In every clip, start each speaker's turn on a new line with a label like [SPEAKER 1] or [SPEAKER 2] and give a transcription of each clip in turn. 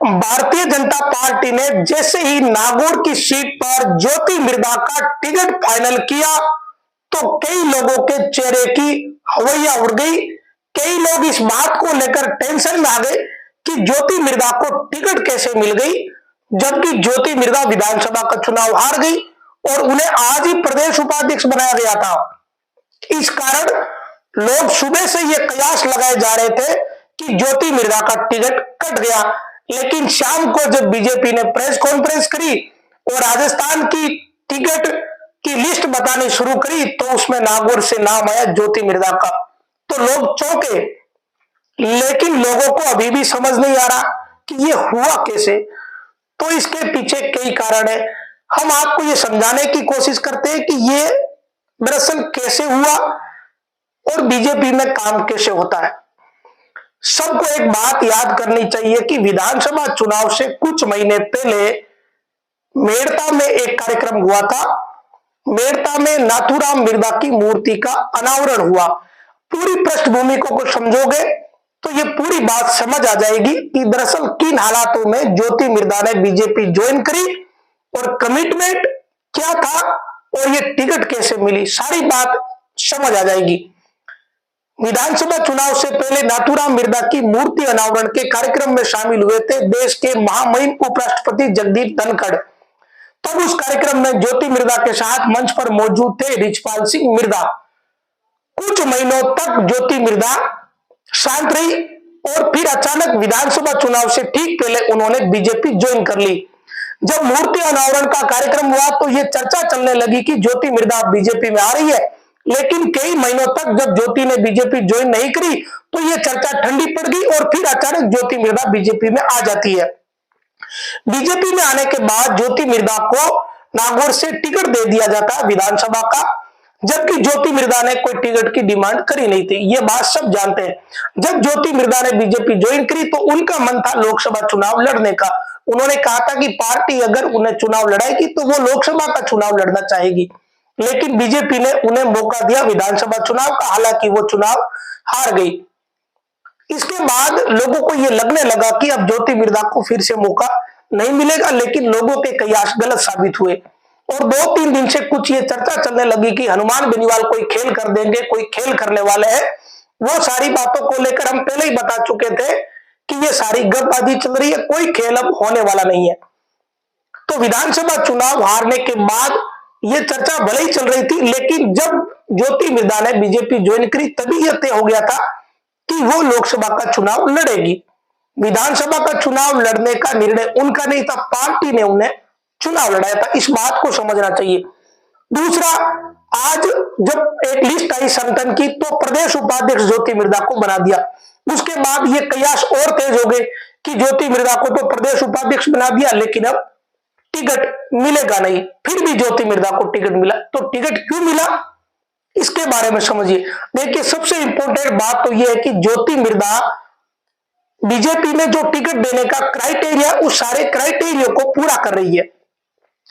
[SPEAKER 1] Bharatiya Janata party ने जैसे ही नागौर की सीट पर ज्योति मिर्धा का टिकट फाइनल किया तो कई लोगों के चेहरे की हवैया उड़ गई। कई लोग इस बात को लेकर टेंशन में आ गए कि ज्योति मिर्धा को टिकट कैसे मिल गई, जबकि ज्योति मिर्धा विधानसभा का चुनाव हार गई और उन्हें आज ही प्रदेश उपाध्यक्ष बनाया गया था। इस कारण लोग सुबह से ये कयास लगाए जा रहे थे कि ज्योति मिर्धा का टिकट कट गया, लेकिन शाम को जब बीजेपी ने प्रेस कॉन्फ्रेंस करी और राजस्थान की टिकट की लिस्ट बतानी शुरू करी तो उसमें नागौर से नाम आया ज्योति मिर्धा का, तो लोग चौंके। लेकिन लोगों को अभी भी समझ नहीं आ रहा कि ये हुआ कैसे। तो इसके पीछे कई कारण है। हम आपको ये समझाने की कोशिश करते हैं कि ये दरअसल कैसे हुआ और बीजेपी में काम कैसे होता है। सबको एक बात याद करनी चाहिए कि विधानसभा चुनाव से कुछ महीने पहले मेड़ता में एक कार्यक्रम हुआ था। मेड़ता में नाथूराम मिर्धा की मूर्ति का अनावरण हुआ। पूरी पृष्ठभूमि को समझोगे तो ये पूरी बात समझ आ जाएगी कि दरअसल किन हालातों में ज्योति मिर्धा ने बीजेपी ज्वाइन करी और कमिटमेंट क्या था और ये टिकट कैसे मिली। सारी बात समझ आ जाएगी। विधानसभा चुनाव से पहले नाथूराम मिर्धा की मूर्ति अनावरण के कार्यक्रम में शामिल हुए थे देश के महामहिम उपराष्ट्रपति जगदीप धनखड़। तब उस कार्यक्रम में ज्योति मिर्धा के साथ मंच पर मौजूद थे रिछपाल सिंह मिर्धा। कुछ महीनों तक ज्योति मिर्धा शांत रही और फिर अचानक विधानसभा चुनाव से ठीक पहले उन्होंने बीजेपी ज्वाइन कर ली। जब मूर्ति अनावरण का कार्यक्रम हुआ तो यह चर्चा चलने लगी कि ज्योति मिर्धा बीजेपी में आ रही है, लेकिन कई महीनों तक जब ज्योति ने बीजेपी ज्वाइन नहीं करी तो यह चर्चा ठंडी पड़ गई और फिर अचानक ज्योति मिर्धा बीजेपी में आ जाती है। बीजेपी में आने के बाद ज्योति मिर्धा को नागौर से टिकट दे दिया जाता है विधानसभा का, जबकि ज्योति मिर्धा ने कोई टिकट की डिमांड करी नहीं थी। ये बात सब जानते हैं। जब ज्योति मिर्धा ने बीजेपी ज्वाइन करी तो उनका मन था लोकसभा चुनाव लड़ने का। उन्होंने कहा था कि पार्टी अगर उन्हें चुनाव लड़ाएगी तो वो लोकसभा का चुनाव लड़ना चाहेगी, लेकिन बीजेपी ने उन्हें मौका दिया विधानसभा चुनाव का। हालांकि वो चुनाव हार गई। इसके बाद लोगों को यह लगने लगा कि अब ज्योति मिर्धा को फिर से मौका नहीं मिलेगा, लेकिन लोगों के कयास गलत साबित हुए और 2-3 दिन से कुछ ये चर्चा चलने लगी कि हनुमान बेनीवाल कोई खेल कर देंगे, कोई खेल करने वाले हैं। वो सारी बातों को लेकर हम पहले ही बता चुके थे कि ये सारी गपबाजी चल रही है, कोई खेल अब होने वाला नहीं है। तो विधानसभा चुनाव हारने के बाद ये चर्चा भले ही चल रही थी, लेकिन जब ज्योति मिर्धा ने बीजेपी ज्वाइन करी तभी यह तय हो गया था कि वो लोकसभा का चुनाव लड़ेगी। विधानसभा का चुनाव लड़ने का निर्णय उनका नहीं था, पार्टी ने उन्हें चुनाव लड़ाया था। इस बात को समझना चाहिए। दूसरा, आज जब एक लिस्ट आई संगठन की तो प्रदेश उपाध्यक्ष ज्योति मिर्धा को बना दिया। उसके बाद ये कयास और तेज हो गए कि ज्योति मिर्धा को तो प्रदेश उपाध्यक्ष बना दिया, लेकिन अब टिकट मिलेगा नहीं। फिर भी ज्योति मिर्धा को टिकट मिला, तो टिकट क्यों मिला इसके बारे में समझिए। देखिए, सबसे इंपॉर्टेंट बात तो यह है कि ज्योति मिर्धा बीजेपी में जो टिकट देने का क्राइटेरिया, उस सारे क्राइटेरिया को पूरा कर रही है।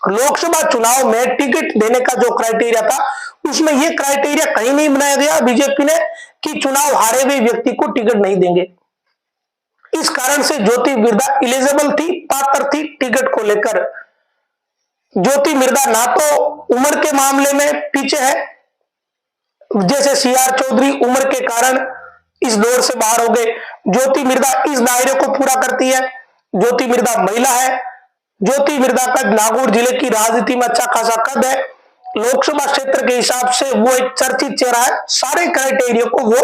[SPEAKER 1] लोकसभा चुनाव में टिकट देने का जो क्राइटेरिया था उसमें यह क्राइटेरिया कहीं नहीं बनाया गया बीजेपी ने कि चुनाव हारे हुए व्यक्ति को टिकट नहीं देंगे। इस कारण से ज्योति मिर्धा एलिजिबल थी, पात्र थी टिकट को लेकर। ज्योति मिर्धा ना तो उम्र के मामले में पीछे है, जैसे सीआर चौधरी उम्र के कारण इस दौर से बाहर हो गए। ज्योति मिर्धा इस दायरे को पूरा करती है। ज्योति मिर्धा महिला है। ज्योति मिर्धा का नागौर जिले की राजनीति में अच्छा खासा कद है। लोकसभा क्षेत्र के हिसाब से वो एक चर्चित चेहरा है। सारे क्राइटेरिया को वो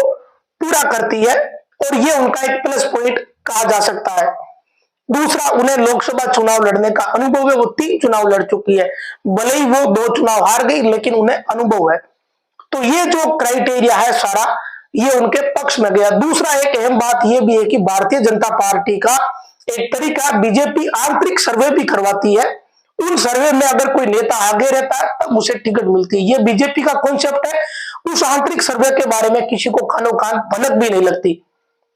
[SPEAKER 1] पूरा करती है और ये उनका एक प्लस पॉइंट कहा जा सकता है। दूसरा, उन्हें लोकसभा चुनाव लड़ने का अनुभव है। वो 3 चुनाव लड़ चुकी है, भले ही वो 2 चुनाव हार गई, लेकिन उन्हें अनुभव है। तो ये जो क्राइटेरिया है सारा, ये उनके पक्ष में गया। दूसरा, एक अहम बात यह भी है कि भारतीय जनता पार्टी का एक तरीका, बीजेपी आंतरिक सर्वे भी करवाती है। उन सर्वे में अगर कोई नेता आगे रहता है तब उसे टिकट मिलती है। ये बीजेपी का कॉन्सेप्ट है। उस आंतरिक सर्वे के बारे में किसी को कानो कान भनक भी नहीं लगती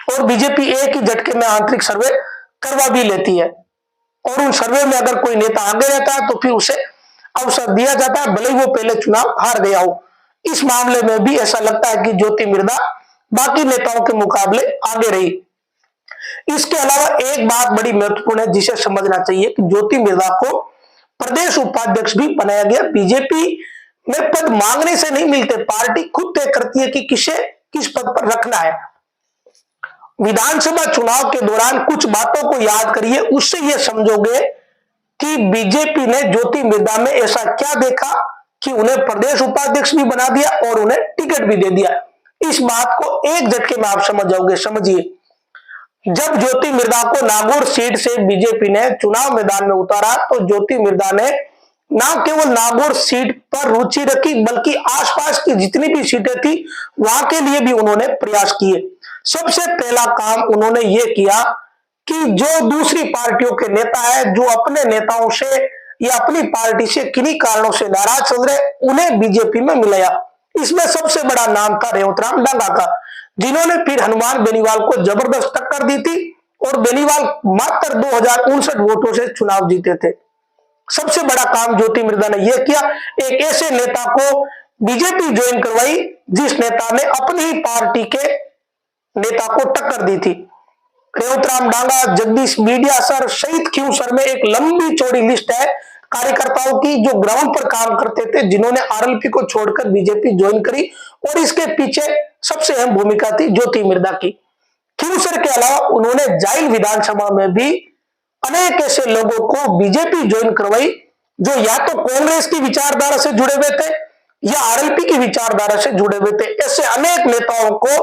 [SPEAKER 1] और बीजेपी एक ही झटके में आंतरिक सर्वे करवा भी लेती है। और उन सर्वे में अगर कोई नेता आगे रहता है तो फिर उसे अवसर दिया जाता है, भले ही वो पहले चुनाव हार गया हो। इस मामले में भी ऐसा लगता है कि ज्योति मिर्धा बाकी नेताओं के मुकाबले आगे रही। इसके अलावा एक बात बड़ी महत्वपूर्ण है जिसे समझना चाहिए कि ज्योति मिर्धा को प्रदेश उपाध्यक्ष भी बनाया गया। बीजेपी में पद मांगने से नहीं मिलते, पार्टी खुद तय करती है कि किसे किस पद पर रखना है। विधानसभा चुनाव के दौरान कुछ बातों को याद करिए, उससे यह समझोगे कि बीजेपी ने ज्योति मिर्धा में ऐसा क्या देखा कि उन्हें प्रदेश उपाध्यक्ष भी बना दिया और उन्हें टिकट भी दे दिया। इस बात को एक झटके में आप समझ जाओगे। समझिए, जब ज्योति मिर्धा को नागौर सीट से बीजेपी ने चुनाव मैदान में उतारा तो ज्योति मिर्धा ने न केवल नागौर सीट पर रुचि रखी बल्कि आसपास की जितनी भी सीटें थी वहां के लिए भी उन्होंने प्रयास किए। सबसे पहला काम उन्होंने ये किया कि जो दूसरी पार्टियों के नेता है, जो अपने नेताओं से या अपनी पार्टी से किन्हीं कारणों से नाराज चल रहे, उन्हें बीजेपपी में मिलाया। इसमें सबसे बड़ा नाम था रेवतराम डांगा का, जिन्होंने फिर हनुमान बेनीवाल को जबरदस्त टक्कर दी थी और बेनीवाल मात्र 2059 वोटों से चुनाव जीते थे। सबसे बड़ा काम ज्योति मिर्धा ने यह किया, एक ऐसे नेता को बीजेपी ज्वाइन करवाई जिस नेता ने अपनी ही पार्टी के नेता को टक्कर दी थी। रेवतराम डांगा, जगदीश मीडिया सर सहित क्यों सर में एक लंबी चौड़ी लिस्ट है कार्यकर्ताओं की जो ग्राउंड पर काम करते थे, जिन्होंने आरएलपी को छोड़कर बीजेपी ज्वाइन करी और इसके पीछे सबसे अहम भूमिका थी ज्योति मिर्धा की। क्यों सर के अलावा उन्होंने जाइल विधानसभा में भी अनेक ऐसे लोगों को बीजेपी ज्वाइन करवाई जो या तो कांग्रेस की विचारधारा से जुड़े हुए थे या आरएलपी की विचारधारा से जुड़े हुए थे। ऐसे अनेक नेताओं को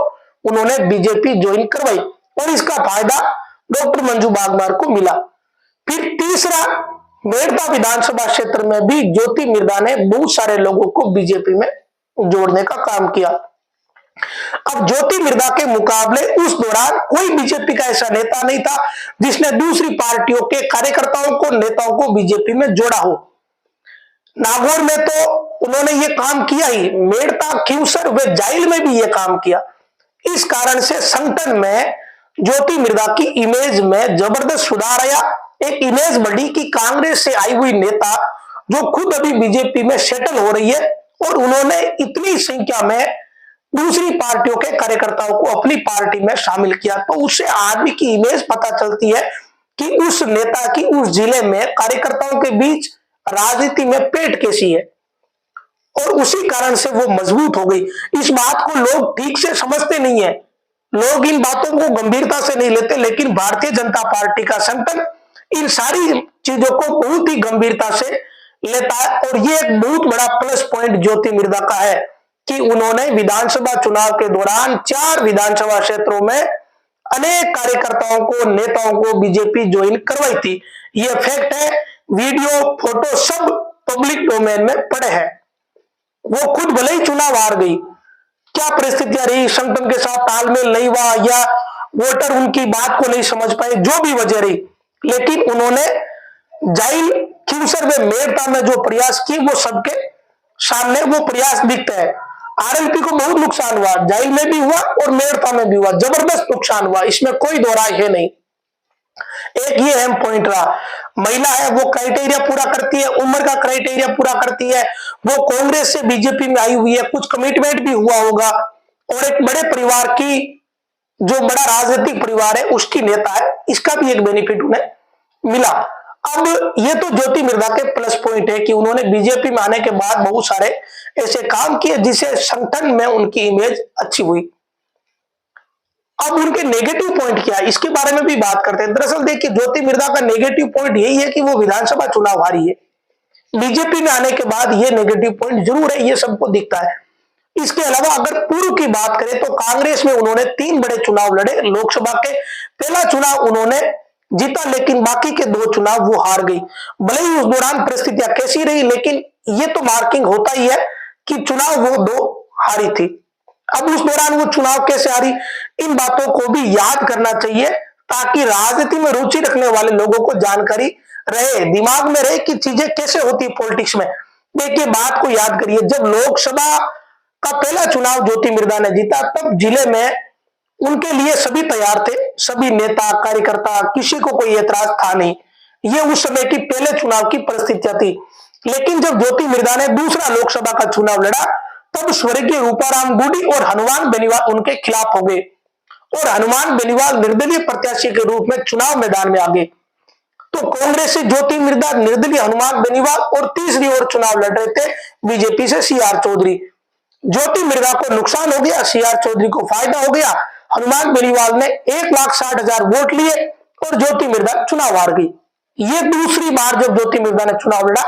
[SPEAKER 1] उन्होंने बीजेपी ज्वाइन करवाई और इसका फायदा डॉक्टर मंजू बागमार को मिला। फिर तीसरा, मेड़ता विधानसभा क्षेत्र में भी ज्योति मिर्धा ने बहुत सारे लोगों को बीजेपी में जोड़ने का काम किया। अब ज्योति मिर्धा के मुकाबले उस दौरान कोई बीजेपी का ऐसा नेता नहीं था जिसने दूसरी पार्टियों के कार्यकर्ताओं को, नेताओं को बीजेपी में जोड़ा हो। नागौर में तो उन्होंने ये काम किया ही, मेड़ता, खींवसर व जाइल में भी ये काम किया। इस कारण से संगठन में ज्योति मिर्धा की इमेज में जबरदस्त सुधार आया। एक इमेज बढ़ी कि कांग्रेस से आई हुई नेता जो खुद अभी बीजेपी में सेटल हो रही है और उन्होंने इतनी संख्या में दूसरी पार्टियों के कार्यकर्ताओं को अपनी पार्टी में शामिल किया, तो उससे आदमी की इमेज पता चलती है कि उस नेता की उस जिले में कार्यकर्ताओं के बीच राजनीति में पेट कैसी है, और उसी कारण से वो मजबूत हो गई। इस बात को लोग ठीक से समझते नहीं है, लोग इन बातों को गंभीरता से नहीं लेते, लेकिन भारतीय जनता पार्टी का संगठन इन सारी चीजों को बहुत ही गंभीरता से लेता है। और ये एक बहुत बड़ा प्लस पॉइंट ज्योति मिर्धा का है कि उन्होंने विधानसभा चुनाव के दौरान 4 विधानसभा क्षेत्रों में अनेक कार्यकर्ताओं को, नेताओं को बीजेपी ज्वाइन करवाई थी। ये फैक्ट है, वीडियो, फोटो सब पब्लिक डोमेन में पड़े हैं। वो खुद भले ही चुनाव हार गई, क्या परिस्थितियां रही, संगठन के साथ तालमेल नहीं हुआ या वोटर उनकी बात को नहीं समझ पाए, जो भी वजह रही, लेकिन उन्होंने जाइल, खींवसर व मेड़ता में जो प्रयास किए वो सबके सामने वो प्रयास दिखता है। आरएलपी को बहुत नुकसान हुआ, जाइल में भी हुआ और मेड़ता में भी हुआ, जबरदस्त नुकसान हुआ, इसमें कोई दो राय है नहीं। एक ये अहम पॉइंट रहा, महिला है वो क्राइटेरिया पूरा करती है, उम्र का क्राइटेरिया पूरा करती है, वो कांग्रेस से बीजेपी में आई हुई है, कुछ कमिटमेंट भी हुआ होगा और एक बड़े परिवार की, जो बड़ा राजनीतिक परिवार है उसकी नेता है, इसका भी एक बेनिफिट उन्हें मिला। अब ये तो ज्योति मिर्धा के प्लस पॉइंट है कि उन्होंने बीजेपी में आने के बाद बहुत सारे ऐसे काम किए जिससे संगठन में उनकी इमेज अच्छी हुई। अब उनके नेगेटिव पॉइंट क्या है, इसके बारे में भी बात करते हैं। दरअसल देखिए, ज्योति मिर्धा का नेगेटिव पॉइंट यही है कि वो विधानसभा चुनाव हारी है। बीजेपी में आने के बाद ये नेगेटिव पॉइंट जरूर है, ये सबको दिखता है। इसके अलावा अगर पूर्व की बात करें तो कांग्रेस में उन्होंने 3 बड़े चुनाव लड़े। लोकसभा के पहला चुनाव उन्होंने जीता, लेकिन बाकी के 2 चुनाव वो हार गई। भले ही उस दौरान परिस्थितियां कैसी रही, लेकिन ये तो मार्किंग होता ही है कि चुनाव वो 2 हारी थी। अब उस दौरान वो चुनाव कैसे हारी, इन बातों को भी याद करना चाहिए ताकि राजनीति में रुचि रखने वाले लोगों को जानकारी रहे, दिमाग में रहे कि चीजें कैसे होती पॉलिटिक्स में। देखिए, बात को याद करिए, जब लोकसभा का पहला चुनाव ज्योति मिर्धा ने जीता तब जिले में उनके लिए सभी तैयार थे, सभी नेता, कार्यकर्ता, किसी को कोई एतराज था नहीं। ये उस समय की पहले चुनाव की परिस्थितियां थी। लेकिन जब ज्योति मिर्धा ने दूसरा लोकसभा का चुनाव लड़ा तब स्वर्गीय रूपाराम गुडी और हनुमान बेनीवाल उनके खिलाफ हो गए और हनुमान बेनीवाल निर्दलीय प्रत्याशी के रूप में चुनाव मैदान में आ गए। तो कांग्रेस से ज्योति मिर्धा, निर्दलीय हनुमान बेनीवाल और तीसरी ओर चुनाव लड़ रहे थे बीजेपी से सीआर चौधरी। ज्योति मिर्धा को नुकसान हो गया, सीआर चौधरी को फायदा हो गया। हनुमान बेनीवाल ने 1,60,000 वोट लिए और ज्योति मिर्धा चुनाव हार गई। ये दूसरी बार जब ज्योति मिर्धा ने चुनाव लड़ा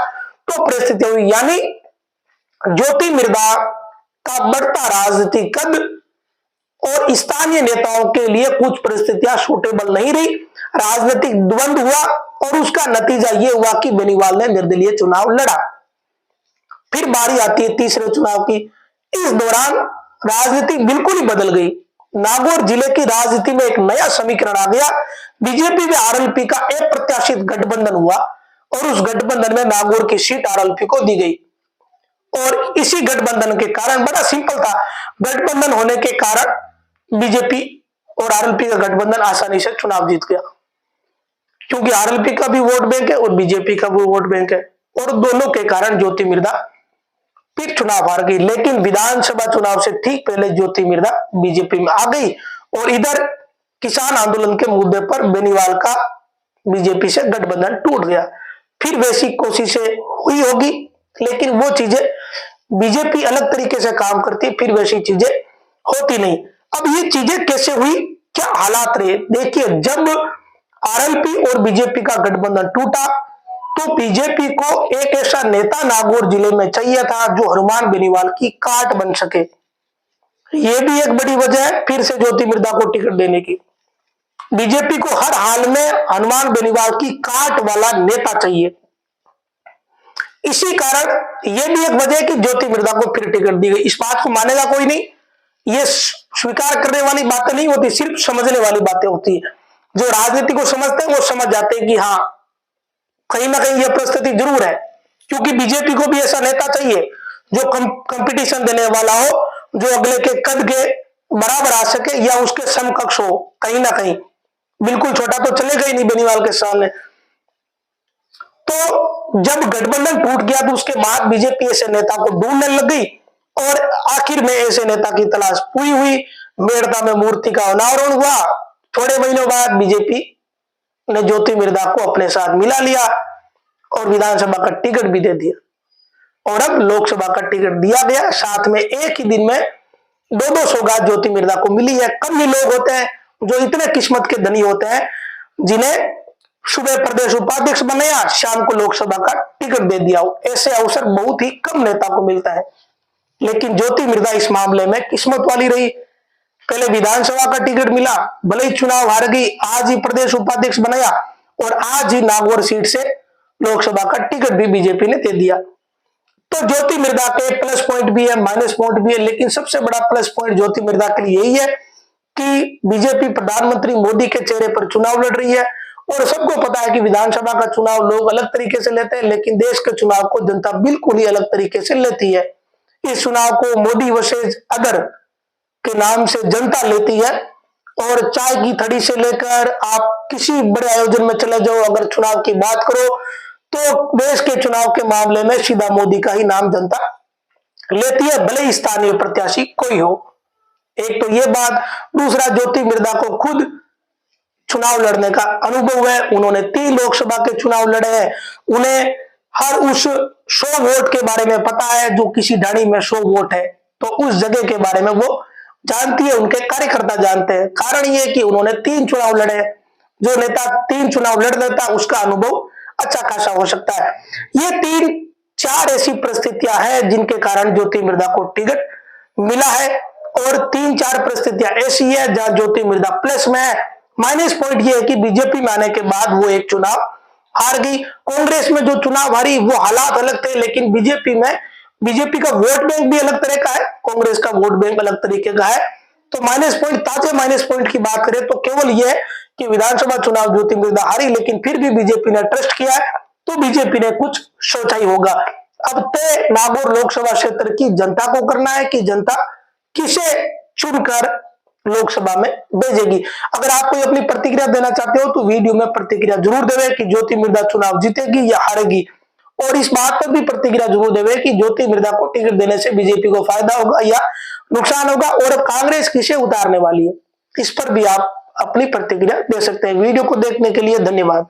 [SPEAKER 1] तो परिस्थिति हुई, यानी ज्योति मिर्धा का बढ़ता राजनीतिक कद और स्थानीय नेताओं के लिए कुछ परिस्थितियां सूटेबल नहीं रही। राजनीतिक द्वंद्व हुआ और उसका नतीजा यह हुआ कि बेनीवाल ने निर्दलीय चुनाव लड़ा। फिर बारी आती है तीसरे चुनाव की। इस दौरान राजनीति बिल्कुल ही बदल गई। नागौर जिले की राजनीति में एक नया समीकरण आ गया। बीजेपी व आरएलपी का एक प्रत्याशित गठबंधन हुआ और उस गठबंधन में नागौर की सीट आरएलपी को दी गई। और इसी गठबंधन के कारण, बड़ा सिंपल था, गठबंधन होने के कारण बीजेपी और आरएलपी का गठबंधन आसानी से चुनाव जीत गया, क्योंकि आरएलपी का भी वोट बैंक है और बीजेपी का भी वोट बैंक है, और दोनों के कारण ज्योति मिर्धा फिर चुनाव हार गई। लेकिन विधानसभा चुनाव से ठीक पहले ज्योति मिर्धा बीजेपी में आ गई और इधर किसान आंदोलन के मुद्दे पर बेनीवाल का बीजेपी से गठबंधन टूट गया। फिर वैसी कोशिशें हुई होगी, लेकिन वो चीजें बीजेपी अलग तरीके से काम करती, फिर वैसी चीजें होती नहीं। अब ये चीजें कैसे हुई, क्या हालात रहे, देखिए। जब आरएलपी और बीजेपी का गठबंधन टूटा तो बीजेपी को एक ऐसा नेता नागौर जिले में चाहिए था जो हनुमान बेनीवाल की काट बन सके। यह भी एक बड़ी वजह है फिर से ज्योति मिर्धा को टिकट देने की। बीजेपी को हर हाल में हनुमान बेनीवाल की काट वाला नेता चाहिए। इसी कारण यह भी एक वजह है कि ज्योति मिर्धा को फिर टिकट दी गई। इस बात को मानेगा कोई नहीं, ये स्वीकार करने वाली बातें नहीं होती, सिर्फ समझने वाली बातें होती है। जो राजनीति को समझते हैं वो समझ जाते हैं कि हाँ, कहीं ना कहीं यह परिस्थिति जरूर है, क्योंकि बीजेपी को भी ऐसा नेता चाहिए जो कंपटीशन देने वाला हो, जो अगले के कद के बराबर आ सके या उसके समकक्ष हो। कहीं ना कहीं बिल्कुल छोटा तो चलेगा ही नहीं बेनीवाल के सामने। तो जब गठबंधन टूट गया तो उसके बाद बीजेपी ऐसे नेता को ढूंढने लग गई और आखिर में ऐसे नेता की तलाश पूरी हुई। मेड़ता में मूर्ति का अनावरण हुआ। थोड़े महीनों बाद बीजेपी ने ज्योति मिर्धा को अपने साथ मिला लिया और विधानसभा का टिकट भी दे दिया, और अब लोकसभा का टिकट दिया गया। साथ में एक ही दिन में 2-2 सौगात ज्योति मिर्धा को मिली है। कम ही लोग होते हैं जो इतने किस्मत के धनी होते हैं जिन्हें सुबह प्रदेश उपाध्यक्ष बनाया, शाम को लोकसभा का टिकट दे दिया। ऐसे अवसर बहुत ही कम नेता को मिलता है, लेकिन ज्योति मिर्धा इस मामले में किस्मत वाली रही। पहले विधानसभा का टिकट मिला, भले ही चुनाव हार गई, आज ही प्रदेश उपाध्यक्ष बनाया और आज ही नागौर सीट से लोकसभा का टिकट भी बीजेपी ने दे दिया। तो ज्योति मिर्धा के प्लस पॉइंट भी है, माइनस पॉइंट भी है, लेकिन सबसे बड़ा प्लस पॉइंट ज्योति मिर्धा के लिए यही है कि बीजेपी प्रधानमंत्री मोदी के चेहरे पर चुनाव लड़ रही है। और सबको पता है कि विधानसभा का चुनाव लोग अलग तरीके से लेते हैं, लेकिन देश के चुनाव को जनता बिल्कुल ही अलग तरीके से लेती है। इस चुनाव को मोदी वर्सेज अदर के नाम से जनता लेती है, और चाय की थड़ी से लेकर आप किसी बड़े आयोजन में चले जाओ, अगर चुनाव की बात करो तो देश के चुनाव के मामले में सीधा मोदी का ही नाम जनता लेती है, भले ही स्थानीय प्रत्याशी कोई हो। एक तो ये बात। दूसरा, ज्योति मिर्धा को खुद चुनाव लड़ने का अनुभव है। उन्होंने 3 लोकसभा के चुनाव लड़े हैं। उन्हें हर उस 100 वोट के बारे में पता है जो किसी ढाणी में 100 वोट है, तो उस जगह के बारे में वो जानती है, उनके कार्यकर्ता जानते हैं। कारण ये कि उन्होंने 3 चुनाव लड़े। जो नेता 3 चुनाव लड़ लेता उसका अनुभव अच्छा खासा हो सकता है। ये 3-4 ऐसी परिस्थितियां हैं जिनके कारण ज्योति मिर्धा को टिकट मिला है, और 3-4 परिस्थितियां ऐसी है जहां ज्योति मिर्धा प्लस में है। माइनस पॉइंट ये है कि बीजेपी में आने के बाद वो एक चुनाव हार गई। कांग्रेस में जो चुनाव हारी वो हालात अलग थे, लेकिन बीजेपी का वोट बैंक भी अलग तरह का है, कांग्रेस का वोट बैंक अलग तरीके का है। तो माइनस पॉइंट, ताजे माइनस पॉइंट की बात करें तो केवल यह है कि विधानसभा चुनाव ज्योति मिर्धा हारी, लेकिन फिर भी बीजेपी ने ट्रस्ट किया है, तो बीजेपी ने कुछ सोचा ही होगा। अब तय नागौर लोकसभा क्षेत्र की जनता को करना है कि जनता किसे चुनकर लोकसभा में भेजेगी। अगर आप कोई अपनी प्रतिक्रिया देना चाहते हो तो वीडियो में प्रतिक्रिया जरूर देवे कि ज्योति मिर्धा चुनाव जीतेगी या हारेगी, और इस बात पर भी प्रतिक्रिया जरूर देवे कि ज्योति मिर्धा को टिकट देने से बीजेपी को फायदा होगा या नुकसान होगा, और कांग्रेस किसे उतारने वाली है। इस पर भी आप अपनी प्रतिक्रिया दे सकते हैं। वीडियो को देखने के लिए धन्यवाद।